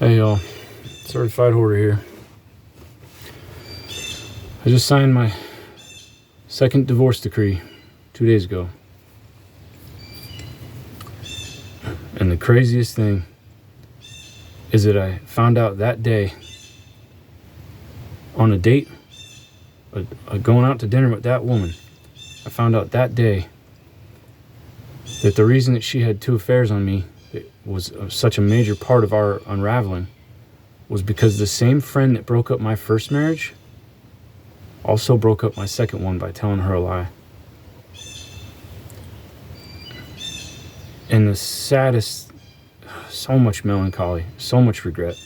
Hey y'all, certified hoarder here. I just signed my second divorce decree 2 days ago. And the craziest thing is that I found out that day on a date, going out to dinner with that woman. I found out that day that the reason that she had 2 affairs on me, it was such a major part of our unraveling, was because the same friend that broke up my first marriage also broke up my second one by telling her a lie. And the saddest, so much melancholy, so much regret.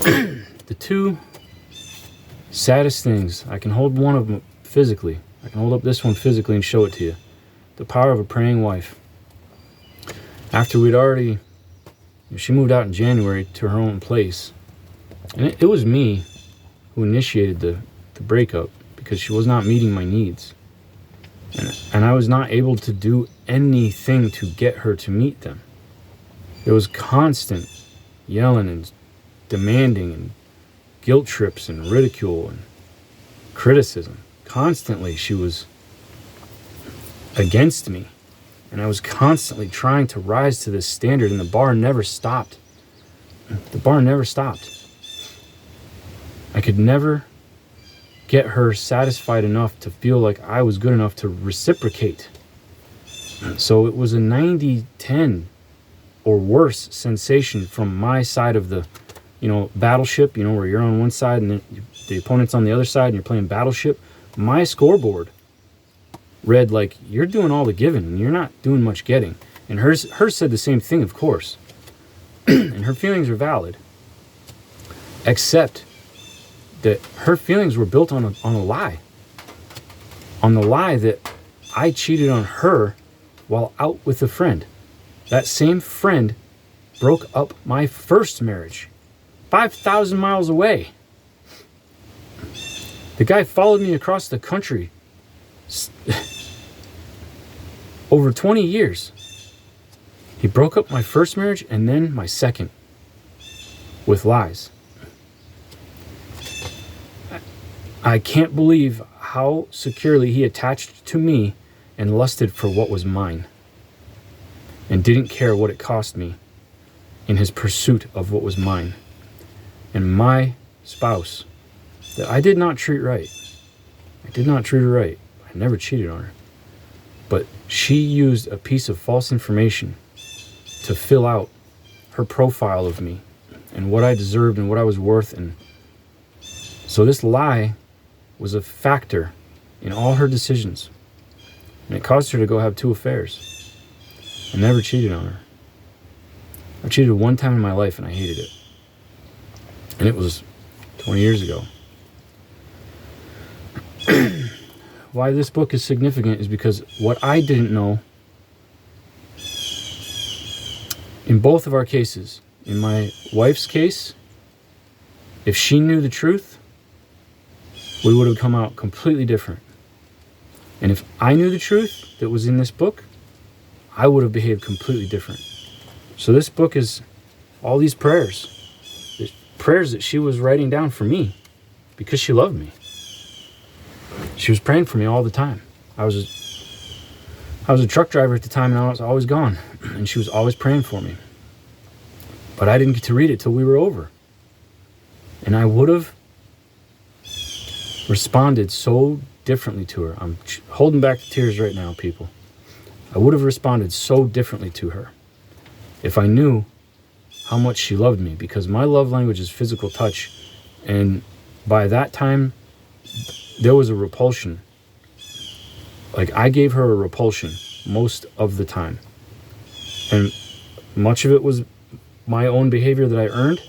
The 2 saddest things, I can hold one of them physically. I can hold up this one physically and show it to you. The power of a praying wife. After we'd already, she moved out in January to her own place. And it was me who initiated the breakup because she was not meeting my needs. And I was not able to do anything to get her to meet them. There was constant yelling and demanding and guilt trips and ridicule and criticism. Constantly she was against me. And I was constantly trying to rise to this standard, and the bar never stopped. The bar never stopped. I could never get her satisfied enough to feel like I was good enough to reciprocate. So it was a 90-10 or worse sensation from my side of the, battleship, where you're on one side and the opponent's on the other side and you're playing battleship. My scoreboard read like, you're doing all the giving and you're not doing much getting. And hers said the same thing, of course. And her feelings are valid. Except that her feelings were built on a lie. On the lie that I cheated on her while out with a friend. That same friend broke up my first marriage 5,000 miles away. The guy followed me across the country over 20 years. He broke up my first marriage and then my second with lies. I can't believe how securely he attached to me and lusted for what was mine and didn't care what it cost me in his pursuit of what was mine. And my spouse that I did not treat right. I did not treat her right. I never cheated on her. But she used a piece of false information to fill out her profile of me and what I deserved and what I was worth. And so this lie was a factor in all her decisions. And it caused her to go have 2 affairs. I never cheated on her. I cheated one time in my life and I hated it. And it was 20 years ago. Why this book is significant is because what I didn't know in both of our cases, in my wife's case, if she knew the truth, we would have come out completely different. And if I knew the truth that was in this book, I would have behaved completely different. So this book is all these prayers. The prayers that she was writing down for me because she loved me. She was praying for me all the time. I was a truck driver at the time and I was always gone. And she was always praying for me. But I didn't get to read it till we were over. And I would have responded so differently to her. I'm holding back the tears right now, people. I would have responded so differently to her if I knew how much she loved me, because my love language is physical touch. And by that time, there was a repulsion. Like, I gave her a repulsion most of the time. And much of it was my own behavior that I earned,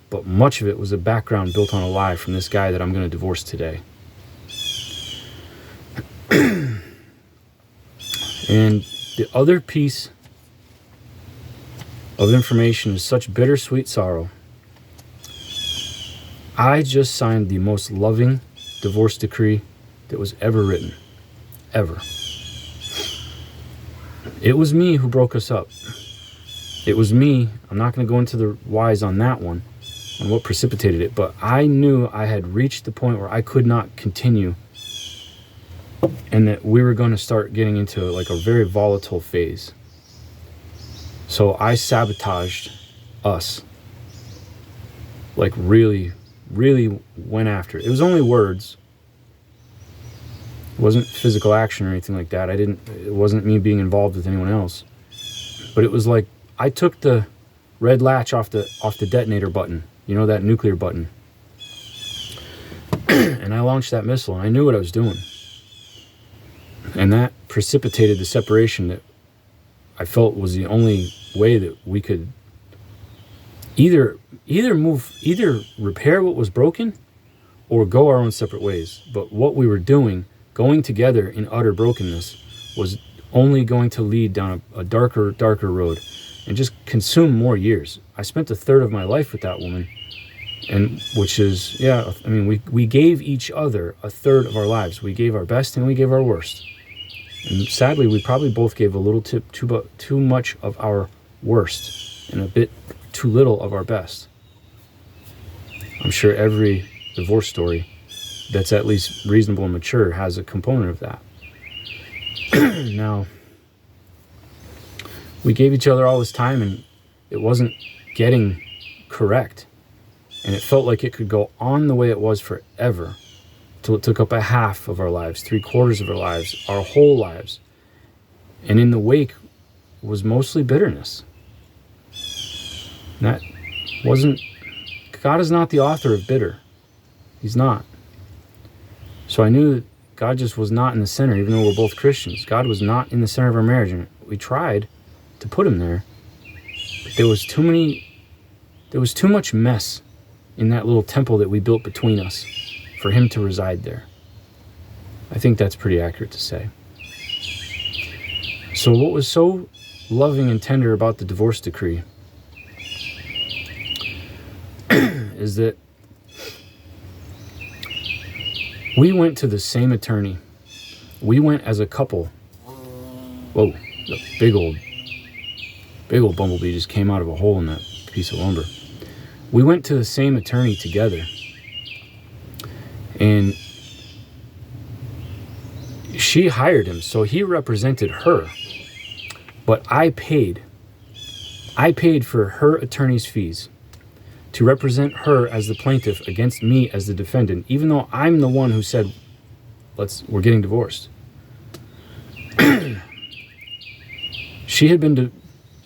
but much of it was a background built on a lie from this guy that I'm going to divorce today. And the other piece of information is such bittersweet sorrow. I just signed the most loving divorce decree that was ever written. Ever. It was me who broke us up. It was me. I'm not going to go into the whys on that one, on what precipitated it, but I knew I had reached the point where I could not continue, and that we were going to start getting into like a very volatile phase. So I sabotaged us. Like really, really went after it. It was only words. It wasn't physical action or anything like that. It wasn't me being involved with anyone else. But it was like I took the red latch off the detonator button, you know, that nuclear button. And I launched that missile, and I knew what I was doing. And that precipitated the separation that I felt was the only way that we could either repair what was broken or go our own separate ways. But what we were doing, going together in utter brokenness, was only going to lead down a darker road and just consume more years. I spent a third of my life with that woman, and which is, yeah, I mean, we gave each other a third of our lives. We gave our best and we gave our worst. And sadly, we probably both gave a little too much of our worst and a bit too little of our best. I'm sure every divorce story that's at least reasonable and mature has a component of that. Now, we gave each other all this time, and it wasn't getting correct. And it felt like it could go on the way it was forever, till it took up a half of our lives, 3/4 of our lives, our whole lives. And in the wake was mostly bitterness. And that wasn't, God is not the author of bitter. He's not. So I knew that God just was not in the center, even though we're both Christians. God was not in the center of our marriage, and we tried to put him there. But there was too much mess in that little temple that we built between us for him to reside there. I think that's pretty accurate to say. So what was so loving and tender about the divorce decree is that we went to the same attorney. We went as a couple. Whoa, the big old bumblebee just came out of a hole in that piece of lumber. We went to the same attorney together. And she hired him, so he represented her. But I paid for her attorney's fees to represent her as the plaintiff against me as the defendant, even though I'm the one who said, we're getting divorced. She had been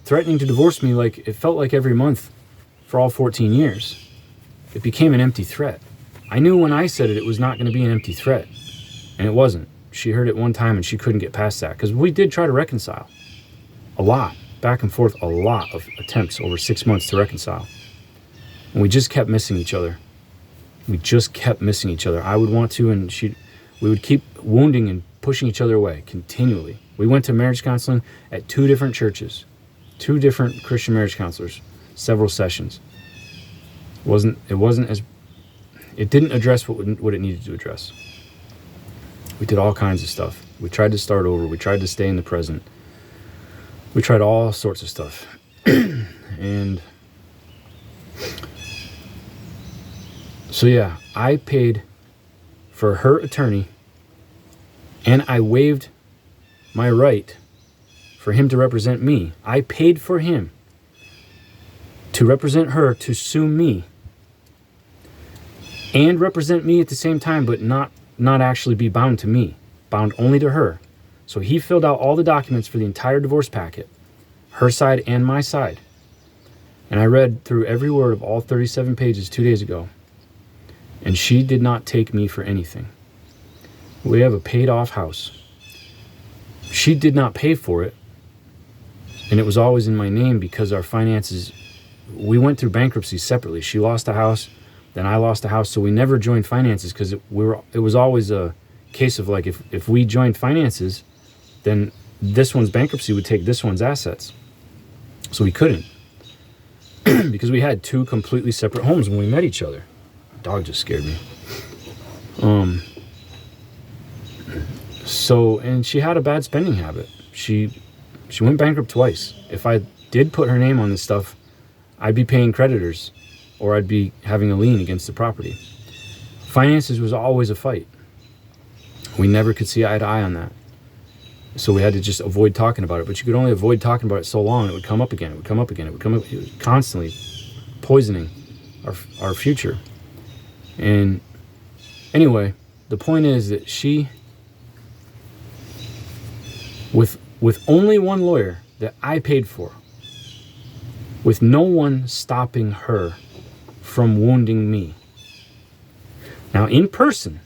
threatening to divorce me, like it felt like every month for all 14 years. It became an empty threat. I knew when I said it, it was not going to be an empty threat. And it wasn't. She heard it one time and she couldn't get past that, because we did try to reconcile. A lot. Back and forth, a lot of attempts over 6 months to reconcile. And we just kept missing each other. I would want to, and we would keep wounding and pushing each other away continually. We went to marriage counseling at 2 different churches, 2 different Christian marriage counselors, several sessions. It didn't address what it needed to address. We did all kinds of stuff. We tried to start over. We tried to stay in the present. We tried all sorts of stuff. And so yeah, I paid for her attorney, and I waived my right for him to represent me. I paid for him to represent her, to sue me, and represent me at the same time, but not actually be bound to me, bound only to her. So he filled out all the documents for the entire divorce packet, her side and my side. And I read through every word of all 37 pages 2 days ago. And she did not take me for anything. We have a paid off house. She did not pay for it. And it was always in my name because our finances, we went through bankruptcy separately. She lost a house, then I lost a house. So we never joined finances because it was always a case of like, if we joined finances, then this one's bankruptcy would take this one's assets. So we couldn't because we had 2 completely separate homes when we met each other. Dog just scared me. So, and she had a bad spending habit. She She went bankrupt twice. If I did put her name on this stuff, I'd be paying creditors, or I'd be having a lien against the property. Finances was always a fight. We never could see eye to eye on that. So we had to just avoid talking about it. But you could only avoid talking about it so long, it would come up again, it would come up again, it would come up. It was constantly poisoning our future. And anyway, the point is that she, with only one lawyer that I paid for, with no one stopping her from wounding me. Now, in person,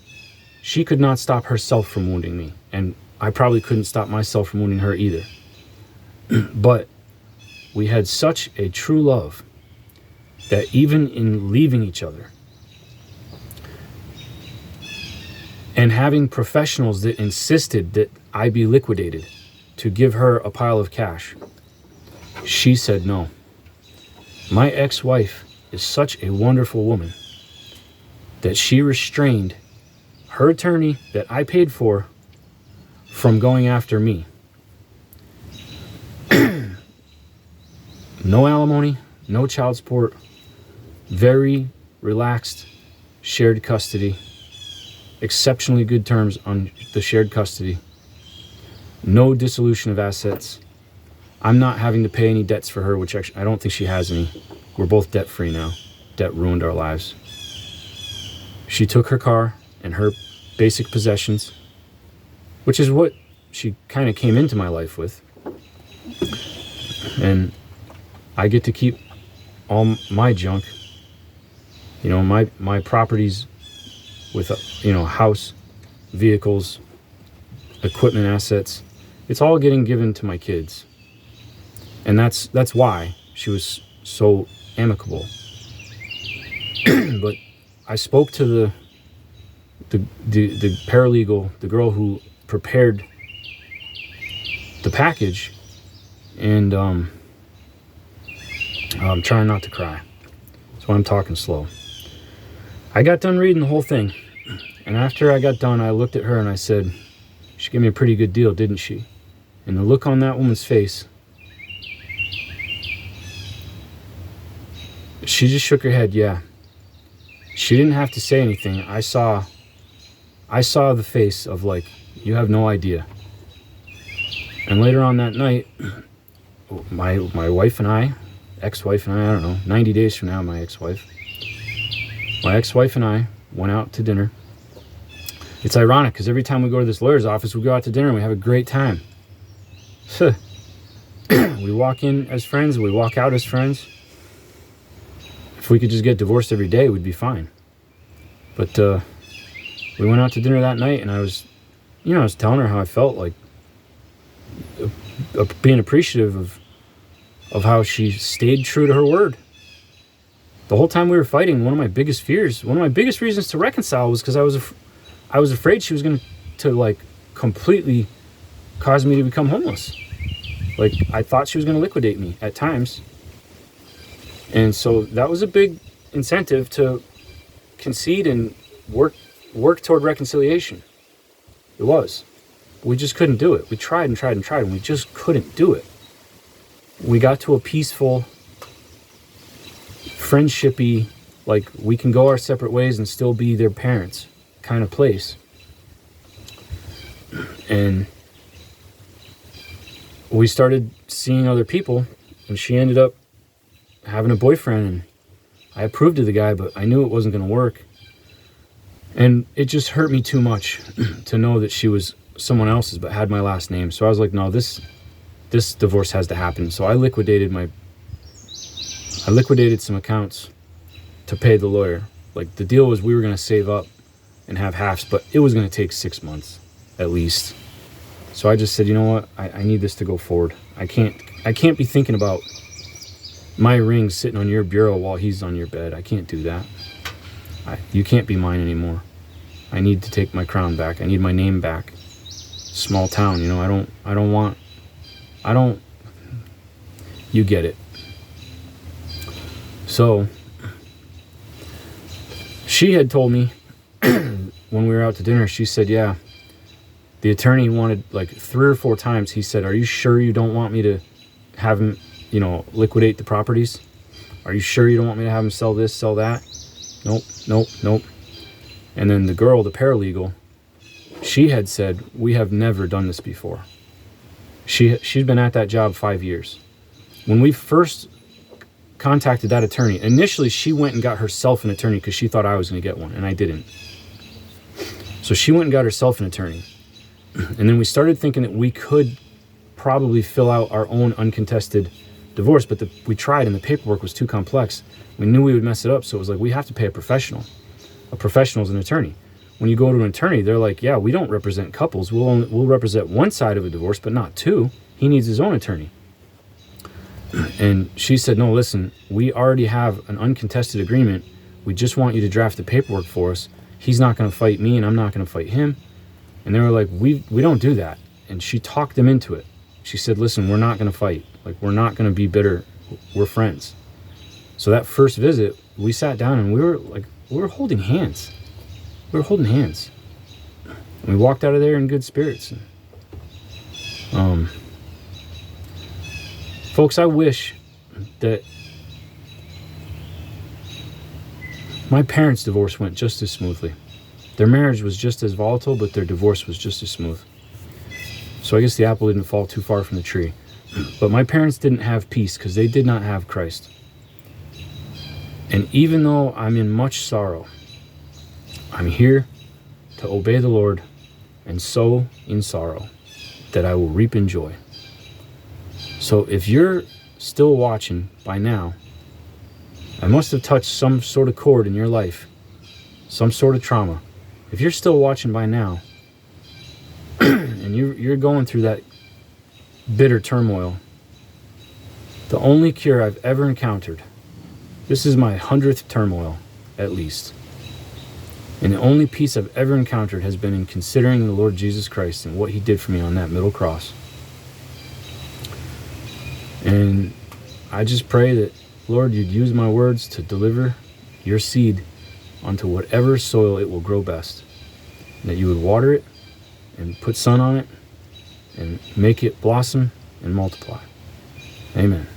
she could not stop herself from wounding me, and I probably couldn't stop myself from wounding her either. But we had such a true love that even in leaving each other and having professionals that insisted that I be liquidated to give her a pile of cash, she said no. My ex-wife is such a wonderful woman that she restrained her attorney that I paid for from going after me. No alimony, no child support, very relaxed shared custody, exceptionally good terms on the shared custody, no dissolution of assets. I'm not having to pay any debts for her, which actually I don't think she has any. We're both debt free now. Debt ruined our lives. She took her car and her basic possessions, which is what she kind of came into my life with. And I get to keep all my junk, you know, my properties with, house, vehicles, equipment, assets. It's all getting given to my kids. And that's why she was so amicable. But I spoke to the paralegal, the girl who prepared the package, and I'm trying not to cry. That's why I'm talking slow. I got done reading the whole thing, and after I got done, I looked at her and I said, "She gave me a pretty good deal, didn't she?" And the look on that woman's face, she just shook her head, yeah. She didn't have to say anything. I saw the face of like, you have no idea. And later on that night, my wife and I, ex-wife and I don't know, 90 days from now, my ex-wife and I went out to dinner. It's ironic because every time we go to this lawyer's office, we go out to dinner and we have a great time. We walk in as friends, we walk out as friends. If we could just get divorced every day, we'd be fine. But we went out to dinner that night, and I was telling her how I felt, like being appreciative of how she stayed true to her word. The whole time we were fighting, one of my biggest reasons to reconcile was because I was afraid she was going to like completely cause me to become homeless. Like, I thought she was going to liquidate me at times. And so that was a big incentive to concede and work toward reconciliation. It was. We just couldn't do it. We tried and tried and tried, and we just couldn't do it. We got to a peaceful, friendshipy, like we can go our separate ways and still be their parents kind of place. And we started seeing other people, and she ended up having a boyfriend, and I approved of the guy, but I knew it wasn't going to work. And it just hurt me too much to know that she was someone else's but had my last name. So I was like, no, this divorce has to happen. So I liquidated some accounts to pay the lawyer. Like, the deal was we were going to save up and have halves, but it was going to take 6 months at least. So I just said, you know what? I need this to go forward. I can't be thinking about my ring sitting on your bureau while he's on your bed. I can't do that. You can't be mine anymore. I need to take my crown back. I need my name back. Small town, you get it. So she had told me when we were out to dinner, she said, yeah, The attorney wanted, like 3 or 4 times, he said, are you sure you don't want me to have him, you know, liquidate the properties? Are you sure you don't want me to have him sell this, sell that? Nope, nope, nope. And then the girl, the paralegal, she had said, we have never done this before. She'd been at that job 5 years. When we first contacted that attorney, initially she went and got herself an attorney because she thought I was going to get one, and I didn't. So she went and got herself an attorney. And then we started thinking that we could probably fill out our own uncontested divorce, but we tried and the paperwork was too complex. We knew we would mess it up, so it was like, we have to pay a professional. A professional is an attorney. When you go to an attorney, they're like, yeah, we don't represent couples. We'll represent one side of a divorce, but not two. He needs his own attorney. And she said, no, listen, we already have an uncontested agreement. We just want you to draft the paperwork for us. He's not going to fight me and I'm not going to fight him. And they were like, we don't do that. And she talked them into it. She said, listen, we're not going to fight. Like, we're not going to be bitter. We're friends. So that first visit, we sat down and we were holding hands. We were holding hands. And we walked out of there in good spirits. Folks, I wish that my parents' divorce went just as smoothly. Their marriage was just as volatile, but their divorce was just as smooth. So I guess the apple didn't fall too far from the tree. But my parents didn't have peace because they did not have Christ. And even though I'm in much sorrow, I'm here to obey the Lord and sow in sorrow, that I will reap in joy. So if you're still watching by now, I must have touched some sort of chord in your life, some sort of trauma. If you're still watching by now, and you're going through that bitter turmoil, the only cure I've ever encountered, this is my 100th turmoil, at least. And the only peace I've ever encountered has been in considering the Lord Jesus Christ and what he did for me on that middle cross. And I just pray that, Lord, you'd use my words to deliver your seed onto whatever soil it will grow best. And that you would water it and put sun on it and make it blossom and multiply. Amen.